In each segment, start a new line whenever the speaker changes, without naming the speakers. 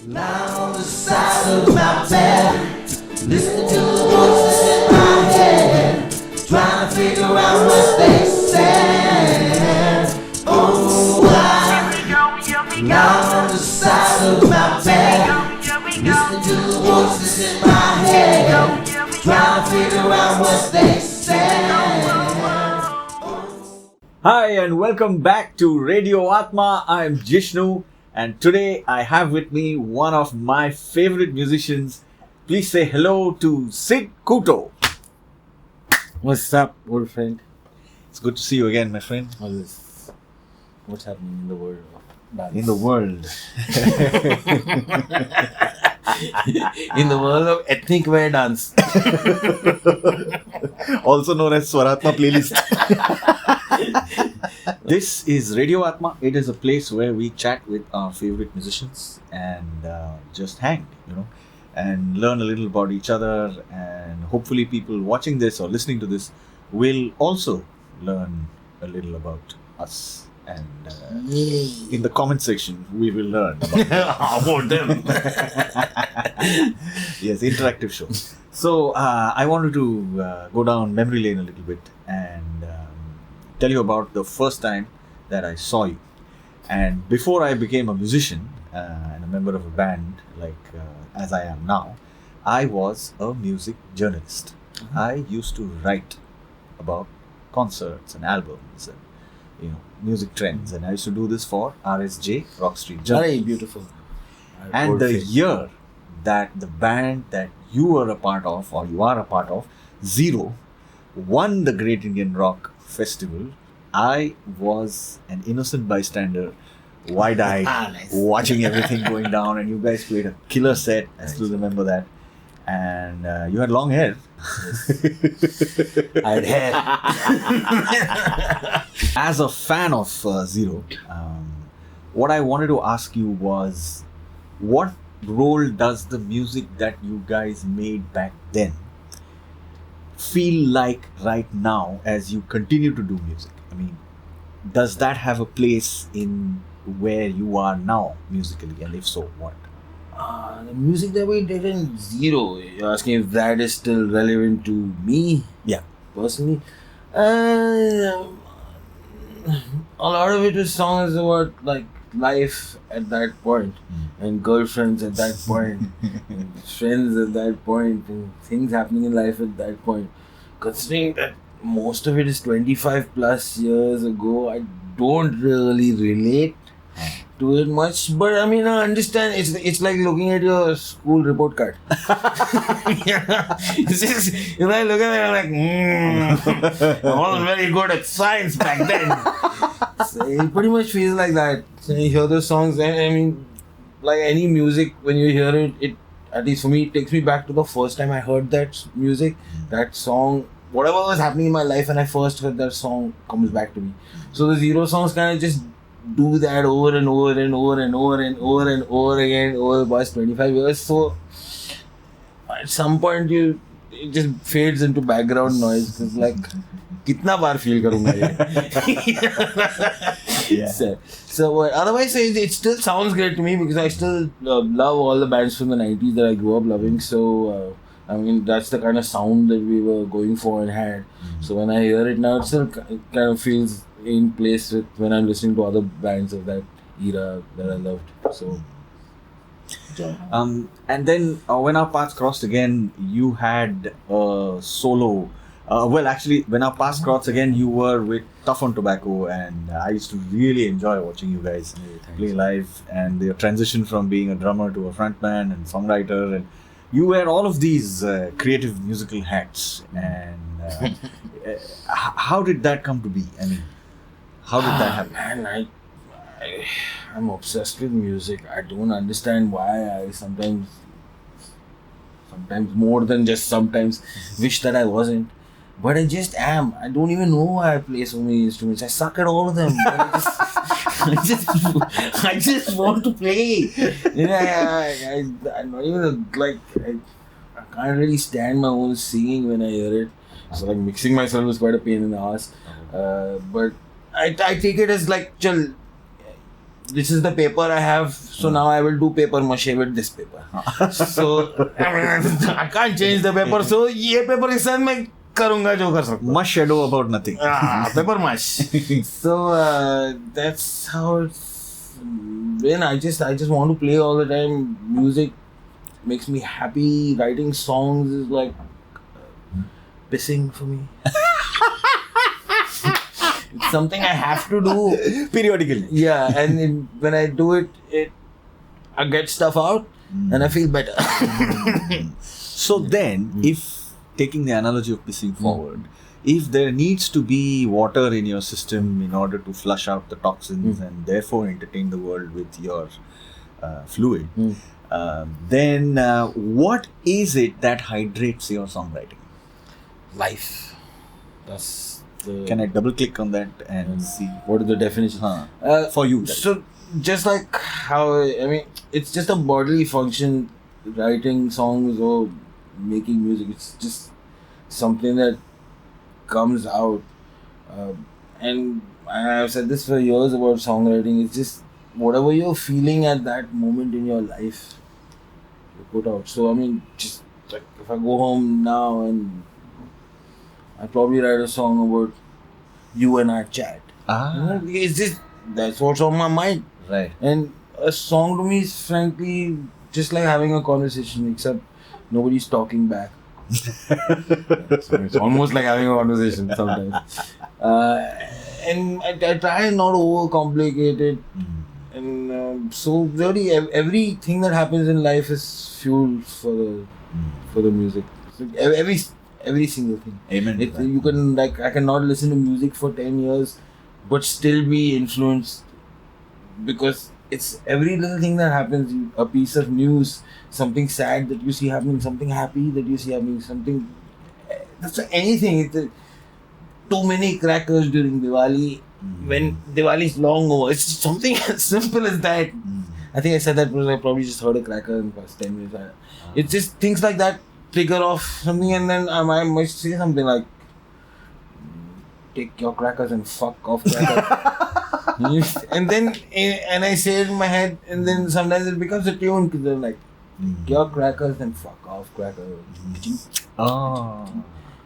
Lying on the side of my bed, listening to the voices in my head, trying to figure out what they said. Oh, lying on the side of my bed, listening to the voices in my head, trying to figure out what they said.
Hi and welcome back to Radio-Athma. I am Jishnu and today I have with me one of my favorite musicians. Please say hello to Sidd Coutto.
What's up, old friend?
It's good to see you again, my friend.
Always. What's happening in the world of dance?
In the world.
In the world of ethnic wear dance.
Also known as Swarathma playlist. This is Radio-Athma. It is a place where we chat with our favorite musicians and just hang, and learn a little about each other, and hopefully people watching this or listening to this will also learn a little about us. And in the comment section, we will learn
about them.
Yes, interactive show. So I wanted to go down memory lane a little bit and tell you about the first time that I saw you. And before I became a musician and a member of a band as I am now, I was a music journalist. Mm-hmm. I used to write about concerts and albums and music trends, and I used to do this for RSJ, Rock Street Journal.
Very beautiful.
And the year that the band that you were a part of, or you are a part of, Zero, won the Great Indian Rock Festival, I was an innocent bystander, wide-eyed,
nice.
Watching everything going down, and you guys played a killer set. I still remember that. And you had long hair.
I had hair.
As a fan of Zero, what I wanted to ask you was, what role does the music that you guys made back then feel like right now as you continue to do music? I mean, does that have a place in where you are now musically, and if so, what?
The music that we did in Zero, you're asking if that is still relevant to me?
Yeah.
Personally? A lot of it was songs about life at that point, and girlfriends at that point, and friends at that point, and things happening in life at that point. Considering that most of it is 25 plus years ago, I don't really relate to it much, but I mean, I understand. It's like looking at your school report card. It's just, I look at it, I'm like, I wasn't very good at science back then. So it pretty much feels like that. So you hear those songs, and I mean, like any music, when you hear it, at least for me, it takes me back to the first time I heard that music, that song. Whatever was happening in my life when I first heard that song comes back to me. So the Zero songs kind of just do that over and over and over and over and over and over again over the past 25 years. So at some point it just fades into background noise. It's like, kitna baar feel karunga ye?
Yeah.
So otherwise it still sounds great to me because I still love all the bands from the 90s that I grew up loving. So I mean, that's the kind of sound that we were going for and had. Mm-hmm. So when I hear it now, it still kind of feels in place with when I'm listening to other bands of that era that I loved. So,
and then when our paths crossed again, you had a solo. When our paths crossed again, you were with Tough on Tobacco, and I used to really enjoy watching you guys play live, and your transition from being a drummer to a frontman and songwriter, and you wear all of these creative musical hats. And how did that come to be? I mean, how did that happen?
Man, I'm obsessed with music. I don't understand why. I sometimes more than just sometimes, wish that I wasn't. But I just am. I don't even know why I play so many instruments. I suck at all of them. I just want to play. I'm not even I can't really stand my own singing when I hear it. So mixing myself is quite a pain in the ass. But I take it as this is the paper I have, so now I will do paper mache with this paper. So I can't change the paper, so ये paper के साथ मैं करूँगा जो कर सकता हूँ.
Much shadow about nothing.
Paper mache. So that's how it's been. I just want to play all the time. Music makes me happy. Writing songs is like pissing for me. It's something I have to do
Periodically.
Yeah, and when I do it, I get stuff out and I feel better.
So then, if taking the analogy of pissing forward, if there needs to be water in your system in order to flush out the toxins and therefore entertain the world with your fluid, then what is it that hydrates your songwriting?
Life. That's
Can I double click on that and see
what is the definition?
for you?
So just like how it's just a bodily function, writing songs or making music. It's just something that comes out, and I've said this for years about songwriting. It's just whatever you're feeling at that moment in your life, you put out. So just like if I go home now and I probably write a song about you and I chat. It's just that's what's on my mind.
Right.
And a song to me is frankly just like having a conversation, except nobody's talking back. It's almost like having a conversation sometimes. And I try not to overcomplicate it. And so really everything that happens in life is fuel for the music. So every single thing.
Amen.
You can I cannot listen to music for 10 years but still be influenced, because it's every little thing that happens, a piece of news, something sad that you see happening, something happy that you see happening, something, that's anything. Too many crackers during Diwali, when Diwali is long over. It's something as simple as that. I think I said that because I probably just heard a cracker in the past 10 minutes. It's just things like that trigger off something, and then I might say something like, take your crackers and fuck off crackers. And I say it in my head, and then sometimes it becomes a tune, because they're like, take your crackers and fuck off crackers.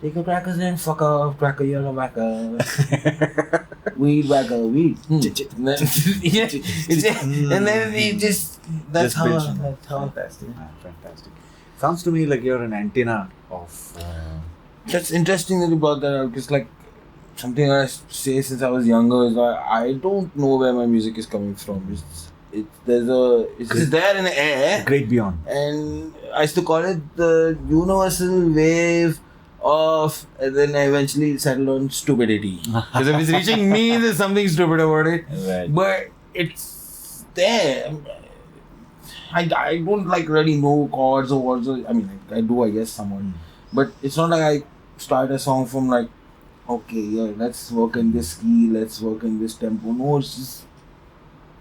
Take your crackers and fuck off cracker, you're a whacker. Weed whacker, weed. And then it just, that's how.
Fantastic. Fantastic. Sounds to me like you're an antenna of...
That's interesting that you brought that up, because like something I say since I was younger is I don't know where my music is coming from. It's just there in the air.
Great beyond.
And I used to call it the universal wave of, and then I eventually settled on stupidity. Because if it's reaching me, there's something stupid about it.
Right.
But it's there. I don't really know chords or words. I do, I guess, somewhat. But it's not like I start a song from okay, yeah, let's work in this key, let's work in this tempo. No, it's just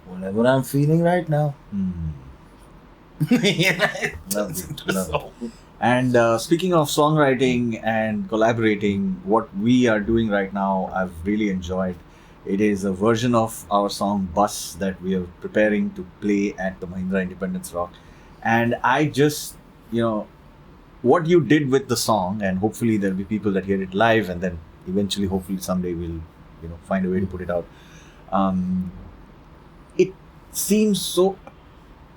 whatever I'm feeling right now.
Love it. And speaking of songwriting and collaborating, what we are doing right now, I've really enjoyed. It is a version of our song Bus that we are preparing to play at the Mahindra Independence Rock. And I just, what you did with the song, and hopefully there'll be people that hear it live, and then eventually, hopefully someday we'll, find a way to put it out. It seems so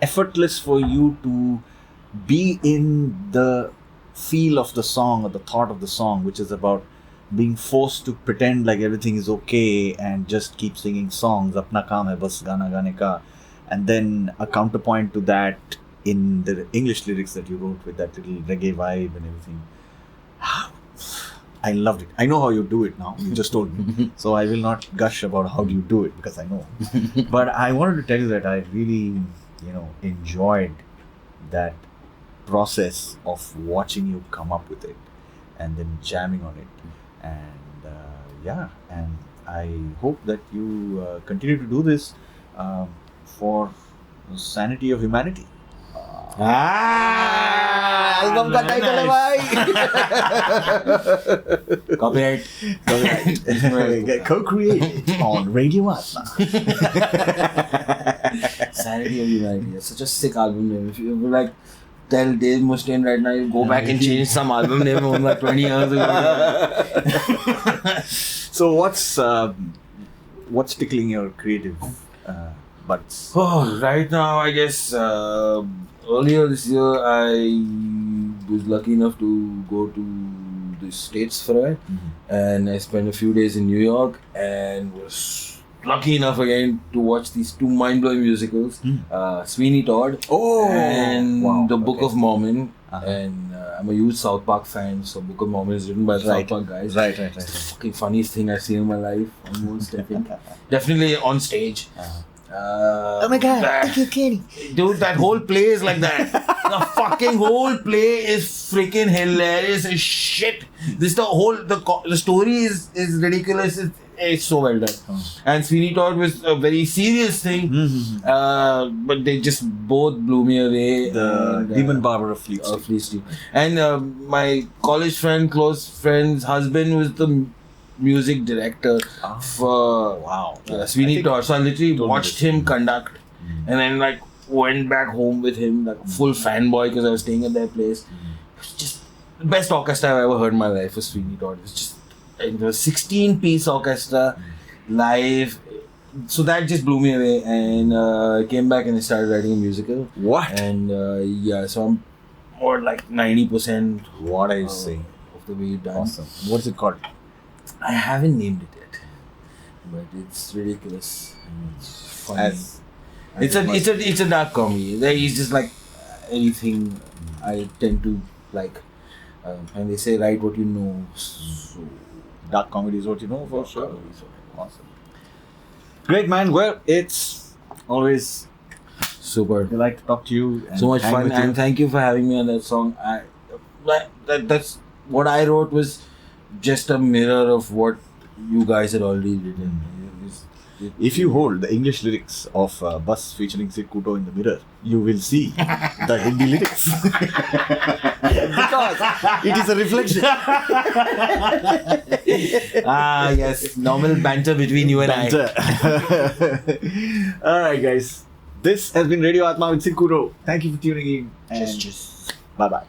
effortless for you to be in the feel of the song or the thought of the song, which is about being forced to pretend like everything is okay and just keep singing songs. Apna kaam hai bas gana gaane ka. And then a counterpoint to that in the English lyrics that you wrote with that little reggae vibe and everything. I loved it. I know how you do it now. You just told me. So I will not gush about how do you do it, because I know. But I wanted to tell you that I really, enjoyed that process of watching you come up with it and then jamming on it. And and I hope that you continue to do this for the sanity of humanity.
Album का title है भाई. Copyright.
Co-created on Radio-Athma.
Sanity of Humanity. It's such a sick album name. If you ever like tell Dave Mustaine right now, you go back and change some album name from like 20 years ago.
So what's tickling your creative buds?
Oh, right now, I guess earlier this year I was lucky enough to go to the States for a while, and I spent a few days in New York and was lucky enough again to watch these two mind-blowing musicals, Sweeney Todd and The Book of Mormon. And I'm a huge South Park fan, so Book of Mormon is written by the South Park guys.
Right.
It's the fucking funniest thing I've seen in my life, almost, I think. Definitely on stage.
Oh my god, I keep kidding.
Dude, that whole play is like that. The fucking whole play is freaking hilarious as shit. The story is ridiculous. It's so well done. And Sweeney Todd was a very serious thing, but they just both blew me away.
The Demon Barber of Fleet Street.
Fleet Street. And my college friend, close friend's husband was the music director for Sweeney Todd. So I literally watched him conduct, and then like went back home with him, like full fanboy because I was staying at their place. It was just the best orchestra I've ever heard in my life was Sweeney Todd. It was 16-piece orchestra live. So that just blew me away, and I came back and I started writing a musical.
What?
And so I'm more like 90%
What are you saying?
of the way done.
Awesome. What's it called?
I haven't named it yet, but it's ridiculous. It's funny. It's a dark comedy. It's just like anything I tend to like. And they say write what you know. So
Dark comedy is what you know for sure. Awesome. Great, man. Well, it's always
super.
I like to talk to you. And
So much
hang
fun,
with you.
and thank you for having me on that song. That's what I wrote was just a mirror of what you guys had already written.
If you hold the English lyrics of Bus featuring Sidd Coutto in the mirror, you will see the Hindi lyrics. Because it is a reflection.
Yes, normal banter between you and I.
Alright, guys. This has been Radio-Athma with Sidd Coutto. Thank you for tuning in. And
Just.
bye-bye.